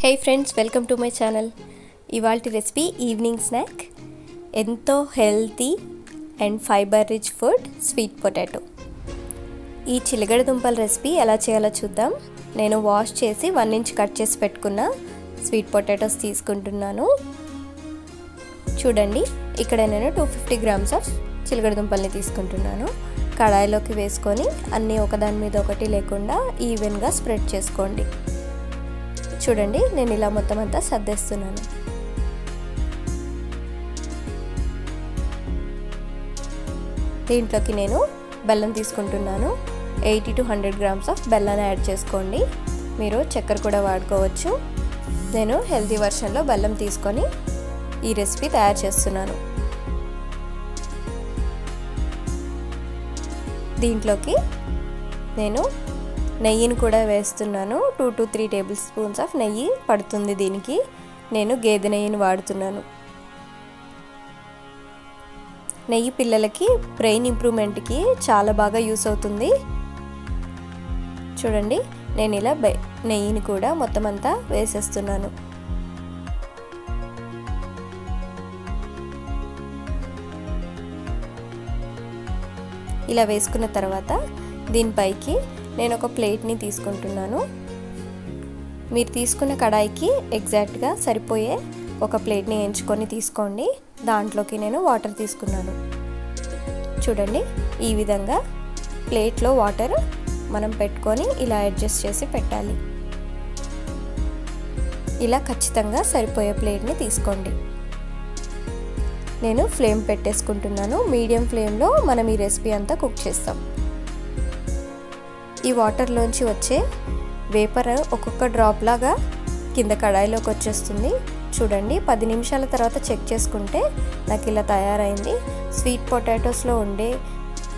Hey friends, welcome to my channel. ఇవాల్టి recipe evening snack ఎంతో healthy and fibre rich food sweet potato. ఈ చిలగడ దుంపల recipe ఎలా చేయాలో చూద్దాం. నేను వాష్ చేసి 1 ఇంచ్ కట్ చేసి పెట్టుకున్న స్వీట్ పొటాటోస్ తీసుకుంటున్నాను. చూడండి, ఇక్కడ నేను 250 గ్రామ్స్ ఆఫ్ చిలగడ దుంపల్ని తీసుకుంటున్నాను. కడాయిలోకి వేసుకొని అన్నీ ఒకదాని మీద ఒకటి లేకుండా ఈవెన్గా స్ప్రెడ్ చేసుకోండి. చూడండి, నేను ఇలా మొత్తం అంతా సర్దేస్తున్నాను. దీంట్లోకి నేను బెల్లం తీసుకుంటున్నాను. 80 to 100 గ్రామ్స్ ఆఫ్ బెల్లాన్ని యాడ్ చేసుకోండి. మీరు చక్కెర కూడా వాడుకోవచ్చు. నేను హెల్తీ వర్షన్లో బెల్లం తీసుకొని ఈ రెసిపీ తయారు చేస్తున్నాను. దీంట్లోకి నేను నెయ్యిని కూడా వేస్తున్నాను. 2 to 3 టేబుల్ స్పూన్స్ ఆఫ్ నెయ్యి పడుతుంది. దీనికి నేను గేదె నెయ్యిని వాడుతున్నాను. నెయ్యి పిల్లలకి బ్రెయిన్ ఇంప్రూవ్మెంట్కి చాలా బాగా యూస్ అవుతుంది. చూడండి, నేను ఇలా నెయ్యిని కూడా మొత్తం అంతా వేసేస్తున్నాను. ఇలా వేసుకున్న తర్వాత దీనిపైకి నేను ఒక ప్లేట్ని తీసుకుంటున్నాను. మీరు తీసుకున్న కడాయికి ఎగ్జాక్ట్గా సరిపోయే ఒక ప్లేట్ని ఎంచుకొని తీసుకోండి. దాంట్లోకి నేను వాటర్ తీసుకున్నాను. చూడండి, ఈ విధంగా ప్లేట్లో వాటర్ మనం పెట్టుకొని ఇలా అడ్జస్ట్ చేసి పెట్టాలి. ఇలా ఖచ్చితంగా సరిపోయే ప్లేట్ని తీసుకోండి. నేను ఫ్లేమ్ పెట్టేసుకుంటున్నాను. మీడియం ఫ్లేమ్లో మనం ఈ రెసిపీ అంతా కుక్ చేస్తాం. ఈ వాటర్లోంచి వచ్చే వేపర్ ఒక్కొక్క డ్రాప్ లాగా కింద కడాయిలోకి వచ్చేస్తుంది. చూడండి, 10 నిమిషాల తర్వాత చెక్ చేసుకుంటే నాకు ఇలా తయారైంది. స్వీట్ పొటాటోస్లో ఉండే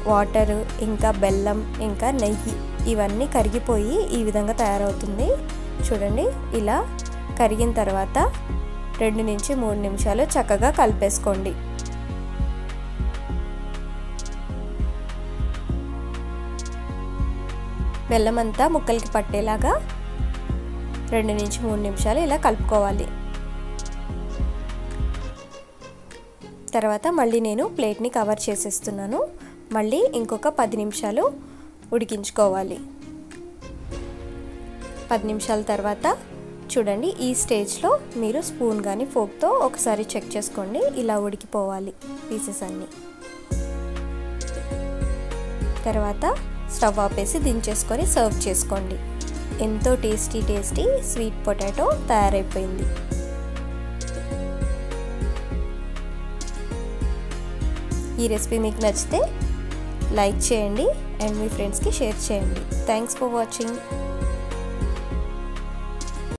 వాటరు, ఇంకా బెల్లం, ఇంకా నెయ్యి ఇవన్నీ కరిగిపోయి ఈ విధంగా తయారవుతుంది. చూడండి, ఇలా కరిగిన తర్వాత 2 నుంచి 3 నిమిషాలు చక్కగా కలిపేసుకోండి. బెల్లం అంతా ముక్కలకి పట్టేలాగా 2 నుంచి 3 నిమిషాలు ఇలా కలుపుకోవాలి. తర్వాత మళ్ళీ నేను ప్లేట్ని కవర్ చేసేస్తున్నాను. మళ్ళీ ఇంకొక 10 నిమిషాలు ఉడికించుకోవాలి. 10 నిమిషాల తర్వాత చూడండి, ఈ స్టేజ్లో మీరు స్పూన్ కానీ ఫోక్తో ఒకసారి చెక్ చేసుకోండి. ఇలా ఉడికిపోవాలి పీసెస్ అన్నీ. తర్వాత స్టవ్ ఆపేసి దించేసుకొని సర్వ్ చేసుకోండి. ఎంతో టేస్టీ స్వీట్ పొటాటో తయారైపోయింది. ఈ రెసిపీ మీకు నచ్చితే లైక్ చేయండి అండ్ మీ ఫ్రెండ్స్కి షేర్ చేయండి. Thanks for watching.